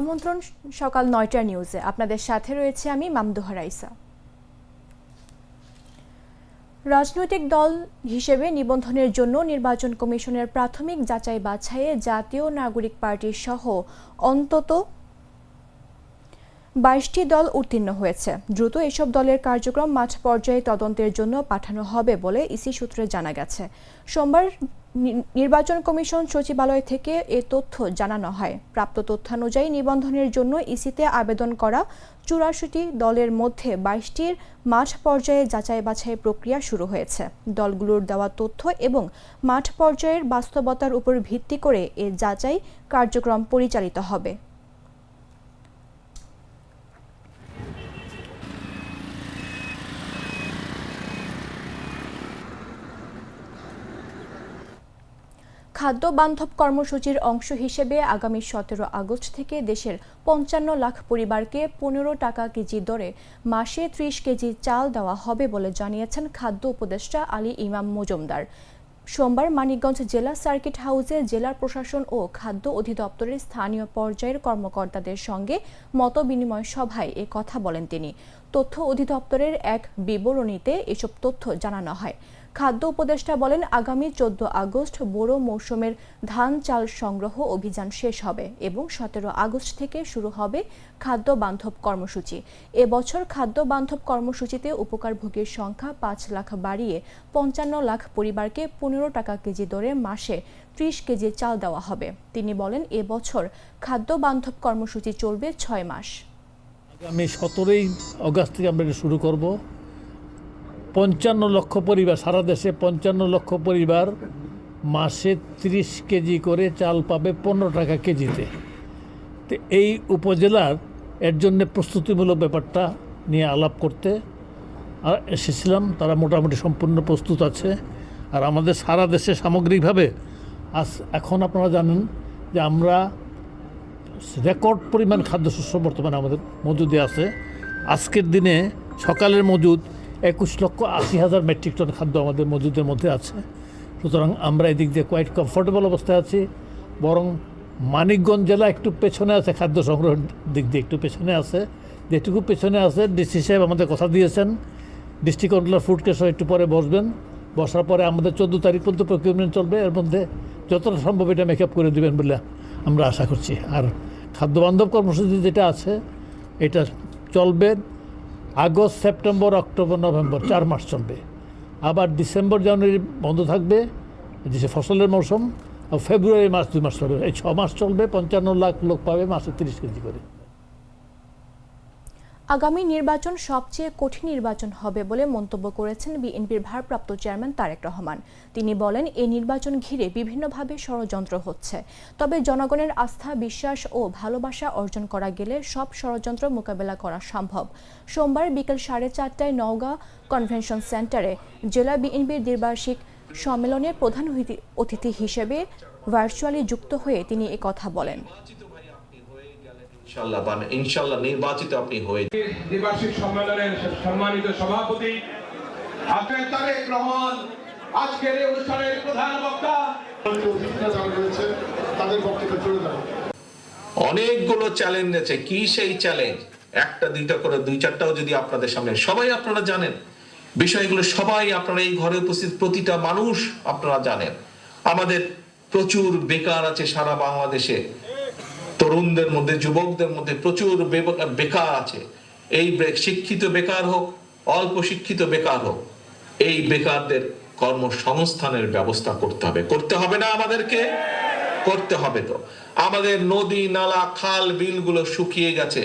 আমন্ত্রণ সকাল ৯টার নিউজে আপনাদের সাথে রয়েছে আমি মামদুহা রাইসা। রাজনৈতিক দল হিসেবে নিবন্ধনের জন্য নির্বাচন কমিশনের প্রাথমিক যাচাই বাছাইয়ে জাতীয় নাগরিক পার্টি সহ অন্তত ২২টি দল উত্তীর্ণ হয়েছে। দ্রুত এসব দলের কার্যক্রম মাঠ পর্যায়ে তদন্তের জন্য পাঠানো হবে বলে ইসি সূত্রে জানা গেছে। সোমবার নির্বাচন কমিশন সচিবালয় থেকে এ তথ্য জানানো হয়। প্রাপ্ত তথ্যানুযায়ী নিবন্ধনের জন্য ইসিতে আবেদন করা ৮৪টি দলের মধ্যে ২২টির মাঠ পর্যায়ে যাচাই বাছাই প্রক্রিয়া শুরু হয়েছে। দলগুলোর দেওয়া তথ্য এবং মাঠ পর্যায়ের বাস্তবতার উপর ভিত্তি করে এ যাচাই কার্যক্রম পরিচালিত হবে। খাদ্য বান্ধব কর্মসূচির অংশ হিসেবে আগামী ১৭ আগস্ট থেকে দেশের ৫৫ লাখ পরিবারকে ১৫ টাকা কেজি দরে মাসে ৩০ কেজি চাল দেওয়া হবে বলে জানিয়েছেন খাদ্য উপদেষ্টা আলী ইমাম মজুমদার। সোমবার মানিকগঞ্জ জেলা সার্কিট হাউসে জেলা প্রশাসন ও খাদ্য অধিদপ্তরের স্থানীয় পর্যায়ের কর্মকর্তাদের সঙ্গে মতবিনিময় সভায় এ কথা বলেন তিনি। তথ্য অধিদপ্তরের এক বিবরণীতে এসব তথ্য জানানো হয়। খাদ্য উপদেষ্টা বলেন, আগামী ১৪ আগস্ট বোরো মৌসুমের ধান চাল সংগ্রহ অভিযান শেষ হবে এবং ১৭ আগস্ট থেকে শুরু হবে খাদ্য বান্ধব কর্মসূচি। এবছর খাদ্য বান্ধব কর্মসূচিতে উপকারভোগীর সংখ্যা ৫ লাখ বাড়িয়ে ৫৫ লাখ পরিবারকে ১৫ টাকা কেজি দরে মাসে ৩০ কেজি চাল দেওয়া হবে। তিনি বলেন, এবছর খাদ্য বান্ধব কর্মসূচি চলবে ৬ মাস। আগামী ১৭ আগস্ট থেকে আমরা শুরু করব। ৫৫ লক্ষ পরিবার, সারা দেশে ৫৫ লক্ষ পরিবার মাসে ৩০ কেজি করে চাল পাবে ১৫ টাকা কেজিতে। তো এই উপজেলার এর জন্য প্রস্তুতিমূলক ব্যাপারটা নিয়ে আলাপ করতে এসেছিলাম। তারা মোটামুটি সম্পূর্ণ প্রস্তুত আছে। আর আমাদের সারা দেশে সামগ্রিকভাবে এখন আপনারা জানেন যে আমরা রেকর্ড পরিমাণ খাদ্যশস্য বর্তমানে আমাদের মজুদে আছে। আজকের দিনে সকালের মজুদ ২১,৮০,০০০ মেট্রিক টন খাদ্য আমাদের মজুদের মধ্যে আছে। সুতরাং আমরা এদিক দিয়ে কোয়াইট কমফোর্টেবল অবস্থায় আছি। বরং মানিকগঞ্জ জেলা একটু পেছনে আছে, খাদ্য সংগ্রহের দিক দিয়ে একটু পেছনে আছে। যেটুকু পেছনে আছে, ডিসি সাহেব আমাদের কথা দিয়েছেন, ডিস্ট্রিক্ট কন্ট্রোলার ফুডকে সহ একটু পরে বসার পরে আমাদের ১৪ তারিখ পর্যন্ত প্রকিউরমেন্ট চলবে। এর মধ্যে যতটা সম্ভব এটা মেকআপ করে দেবেন বলে আমরা আশা করছি। আর খাদ্যবান্ধব কর্মসূচি যেটা আছে এটা চলবে আগস্ট, সেপ্টেম্বর, অক্টোবর, নভেম্বর, ৪ মাস চলবে। আবার ডিসেম্বর, জানুয়ারি বন্ধ থাকবে, যে ফসলের মৌসুম। আর ফেব্রুয়ারি মাস ২ মাস চলবে। এই ৬ মাস চলবে। ৫৫ লাখ লোক পাবে মাসে ৩০ কেজি করে। আগামী নির্বাচন সবচেয়ে কঠিন নির্বাচন হবে বলে মন্তব্য করেছেন বিএনপির ভারপ্রাপ্ত চেয়ারম্যান তারেক রহমান। তিনি বলেন, এই নির্বাচন ঘিরে বিভিন্নভাবে ষড়যন্ত্র হচ্ছে। তবে জনগণের আস্থা, বিশ্বাস ও ভালোবাসা অর্জন করা গেলে সব ষড়যন্ত্র মোকাবেলা করা সম্ভব। সোমবার বিকেল ৪:৩০টায় নওগাঁ কনভেনশন সেন্টারে জেলা বিএনপির দ্বিবার্ষিক সম্মেলনের প্রধান অতিথি হিসেবে ভার্চুয়ালি যুক্ত হয়ে তিনি একথা বলেন। ইনশাআল্লাহ নির্বাচিত আপনি হয়ে দ্বিবার্ষিক সম্মেলনের সম্মানিত সভাপতি তারেক রহমান, আজকের এই অনুষ্ঠানের প্রধান বক্তা, তাদের বক্তব্য চলে যাবে। অনেকগুলো চ্যালেঞ্জ আছে। কি সেই চ্যালেঞ্জ? একটা দুইটা করে ২-৪টাও যদি আপনাদের সামনে, সবাই আপনারা জানেন বিষয়গুলো, সবাই আপনারা এই ঘরে উপস্থিত প্রতিটা মানুষ আপনারা জানেন। আমাদের প্রচুর বেকার আছে সারা বাংলাদেশে। তরুণদের মধ্যে, যুবকদের মধ্যে প্রচুর বেকার আছে। এই শিক্ষিত বেকার হোক, অল্প শিক্ষিত বেকার হোক, এই বেকারদের কর্মসংস্থানের ব্যবস্থা করতে হবে না আমাদেরকে? করতে হবে। তো আমাদের নদী, নালা, খাল, বিলগুলো শুকিয়ে গেছে।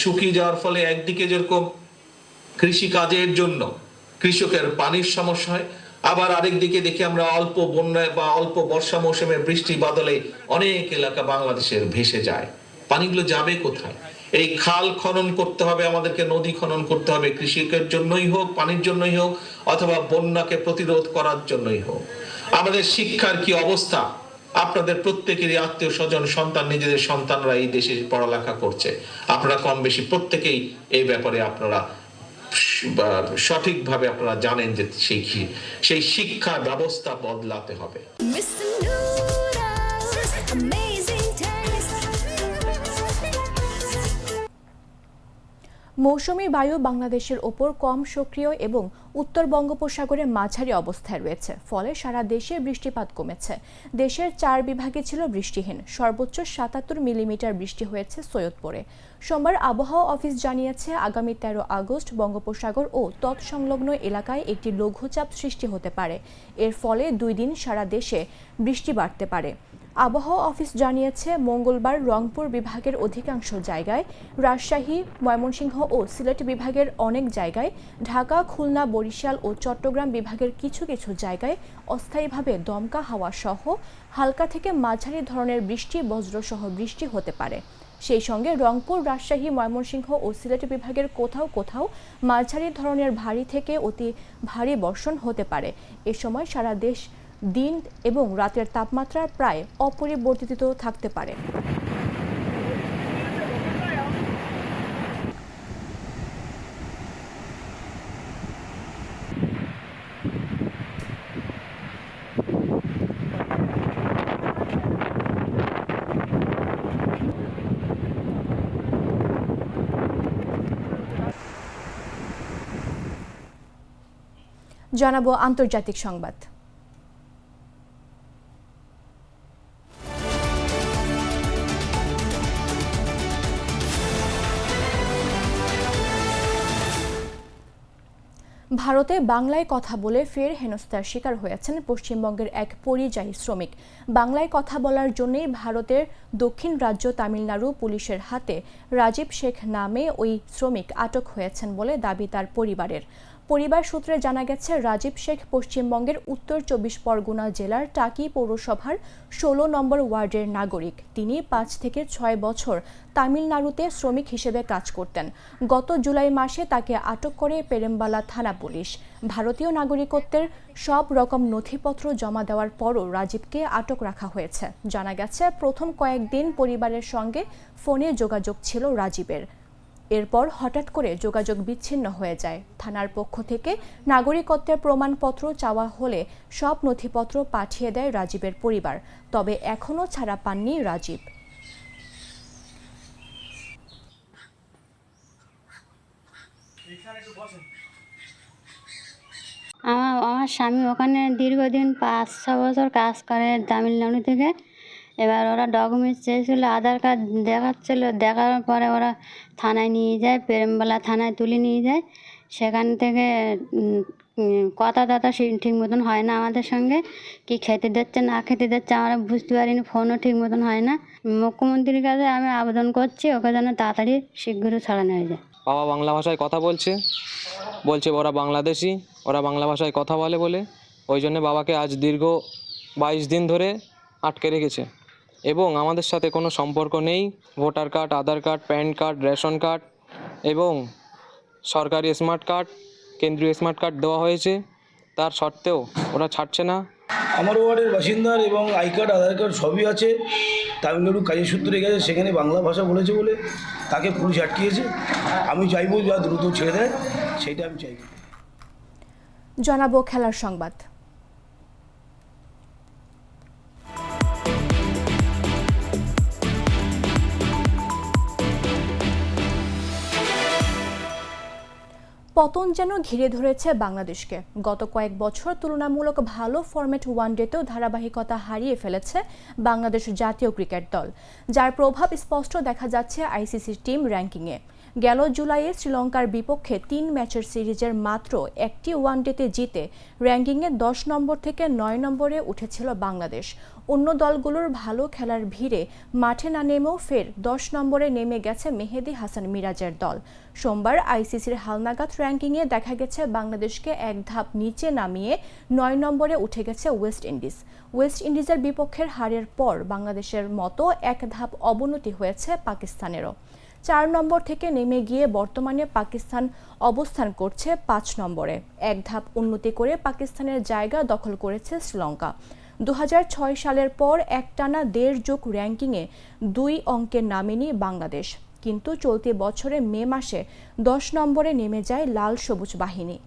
শুকিয়ে যাওয়ার ফলে একদিকে যেরকম কৃষি কাজের জন্য কৃষকের পানির সমস্যা হয়, আবার আরেক দিকে দেখি আমরা অল্প বন্যায় বা অল্প বর্ষা মৌসুমে বৃষ্টি বাদলে অনেক এলাকা বাংলাদেশের ভেসে যায়। পানিগুলো যাবে কোথায়? এই খাল খনন করতে হবে আমাদেরকে, নদী খনন করতে হবে, কৃষিকের জন্যই হোক, পানির জন্যই হোক, অথবা বন্যাকে প্রতিরোধ করার জন্যই হোক। আমাদের শিক্ষার কি অবস্থা? আপনাদের প্রত্যেকেরই আত্মীয় স্বজন, সন্তান, নিজেদের সন্তানরা এই দেশে পড়ালেখা করছে। আপনারা কম বেশি প্রত্যেকেই এই ব্যাপারে আপনারা সঠিকভাবে আপনারা জানেন যে সেই শিক্ষা ব্যবস্থা বদলাতে হবে। মৌসুমী বায়ু বাংলাদেশের ওপর কম সক্রিয় এবং উত্তর বঙ্গোপসাগরে মাঝারি অবস্থায় রয়েছে, ফলে সারা দেশে বৃষ্টিপাত কমেছে। দেশের 4 বিভাগে ছিল বৃষ্টিহীন। সর্বোচ্চ 77 মিলিমিটার বৃষ্টি হয়েছে সৈয়দপুরে। সোমবার আবহাওয়া অফিস জানিয়েছে, আগামী 13 আগস্ট বঙ্গোপসাগর ও তৎসংলগ্ন এলাকায় একটি লঘুচাপ সৃষ্টি হতে পারে। এর ফলে 2 দিন সারা দেশে বৃষ্টি বাড়তে পারে। আবহাওয়া অফিস জানিয়েছে, মঙ্গলবার রংপুর বিভাগের অধিকাংশ জায়গায়, রাজশাহী, ময়মনসিংহ ও সিলেট বিভাগের অনেক জায়গায়, ঢাকা, খুলনা, বরিশাল ও চট্টগ্রাম বিভাগের কিছু কিছু জায়গায় অস্থায়ীভাবে দমকা হাওয়া সহ হালকা থেকে মাঝারি ধরনের বৃষ্টি, বজ্রসহ বৃষ্টি হতে পারে। সেই সঙ্গে রংপুর, রাজশাহী, ময়মনসিংহ ও সিলেট বিভাগের কোথাও কোথাও মাঝারি ধরনের ভারী থেকে অতি ভারী বর্ষণ হতে পারে। এ সময় সারা দেশ দিন এবং রাতের তাপমাত্রা প্রায় অপরিবর্তিত থাকতে পারে। জানাবো আন্তর্জাতিক সংবাদ। ভারতে বাংলায় কথা বলে ফের হেনস্থার শিকার হয়েছেন পশ্চিমবঙ্গের এক পরিযায়ী শ্রমিক। বাংলায় কথা বলার জন্যই ভারতের দক্ষিণ রাজ্য তামিলনাড়ু পুলিশের হাতে রাজীব শেখ নামে ওই শ্রমিক আটক হয়েছেন বলে দাবি তার পরিবারের। পরিবার সূত্রে জানা গেছে, রাজীব শেখ পশ্চিমবঙ্গের উত্তর 24 পরগনা জেলার টাকি পৌরসভার 16 নম্বর ওয়ার্ডের নাগরিক। তিনি 5 থেকে 6 বছর তামিলনাড়ুতে শ্রমিক হিসেবে কাজ করতেন। গত জুলাই মাসে তাকে আটক করে পেরেমবালা থানা পুলিশ। ভারতীয় নাগরিকত্বের সব রকম নথিপত্র জমা দেওয়ার পরও রাজীবকে আটক রাখা হয়েছে। জানা গেছে, প্রথম কয়েকদিন পরিবারের সঙ্গে ফোনে যোগাযোগ ছিল রাজীবের। এরপর হঠাৎ করে যোগাযোগ বিচ্ছিন্ন হয়ে যায়। থানার পক্ষ থেকে নাগরিকত্বের প্রমাণপত্র চাওয়া হলে সব নথিপত্র পাঠিয়ে দেয় রাজীবের পরিবার। তবে এখনও ছাড়া পাননি রাজীব। আমার স্বামী ওখানে দীর্ঘদিন 5-6 বছর কাজ করে তামিলনাড়ু থেকে। এবার ওরা ডকুমেন্টস চেয়েছিল, আধার কার্ড দেখাচ্ছিল। দেখার পরে ওরা থানায় নিয়ে যায়, পেরেমবালা থানায় তুলে নিয়ে যায়। সেখান থেকে কথা ঠিক মতন হয় না আমাদের সঙ্গে। কি খেতে দিচ্ছে না খেতে দিচ্ছে আমরা বুঝতে পারিনি। ফোনও ঠিক মতন হয় না। মুখ্যমন্ত্রীর কাছে আমি আবেদন করছি, ওকে যেন তাড়াতাড়ি শীঘ্র ছাড়ানো হয়ে যায়। বাবা বাংলা ভাষায় কথা বলছে ওরা বাংলাদেশি, ওরা বাংলা ভাষায় কথা বলে ওই জন্য বাবাকে আজ দীর্ঘ 22 দিন ধরে আটকে রেখেছে এবং আমাদের সাথে কোনো সম্পর্ক নেই। Voter card, Aadhaar card, PAN card, ration card এবং সরকারি স্মার্ট কার্ড, কেন্দ্রীয় স্মার্ট কার্ড দেওয়া হয়েছে, তার সত্ত্বেও ওরা ছাড়ছে না। আমার ওয়ার্ডের বাসিন্দার এবং আই কার্ড, আধার কার্ড সবই আছে। তামিলনাড়ু কাজের সূত্রে গেছে, সেখানে বাংলা ভাষা বলেছে বলে তাকে পুলিশ আটকিয়েছে। আমি চাইবো যা দ্রুত ছেড়ে দেয়, সেইটা আমি চাইব। জানাবো খেলার সংবাদ। পতন যেন ঘিরে ধরেছে বাংলাদেশকে। গত কয়েক বছর তুলনামূলক ভালো ফরম্যাট ওয়ানডেতেও ধারাবাহিকতা হারিয়ে ফেলেছে বাংলাদেশ জাতীয় ক্রিকেট দল, যার প্রভাব স্পষ্ট দেখা যাচ্ছে আইসিসির টিম র্যাঙ্কিংয়ে। গেল জুলাইয়ে শ্রীলঙ্কার বিপক্ষে 3 ম্যাচের সিরিজের মাত্র একটি ওয়ানডেতে জিতে র্যাঙ্কিংয়ে 10 নম্বর থেকে 9 নম্বরে উঠেছিল বাংলাদেশ। অন্য দলগুলোর ভালো খেলার ভিড়ে মাঠে না নেমেও ফের 10 নম্বরে নেমে গেছে মেহেদী হাসান মিরাজের দল। সোমবার আইসিসির হালনাগাদ র্যাঙ্কিংয়ে দেখা গেছে বাংলাদেশকে এক ধাপ নিচে নামিয়ে 9 নম্বরে উঠে গেছে ওয়েস্ট ইন্ডিজ। ওয়েস্ট ইন্ডিজের বিপক্ষের হারের পর বাংলাদেশের মতো এক ধাপ অবনতি হয়েছে পাকিস্তানেরও। 4 নম্বর থেকে নেমে গিয়ে বর্তমানে পাকিস্তান অবস্থান করছে 5 নম্বরে। এক ধাপ উন্নতি করে পাকিস্তানের জায়গা দখল করেছে শ্রীলঙ্কা। 2006 সালের পর একটানা 1.5 যুগ র্যাঙ্কিংয়ে 2 অঙ্কের নামেনি বাংলাদেশ, কিন্তু চলতি বছরে মে মাসে 10 নম্বরে নেমে যায় লাল সবুজ বাহিনী।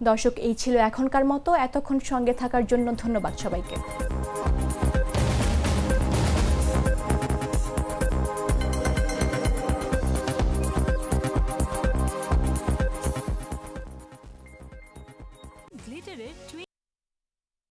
দর্শক, এই ছিল এখনকার মতো। এতক্ষণ সঙ্গে থাকার জন্য ধন্যবাদ সবাইকে।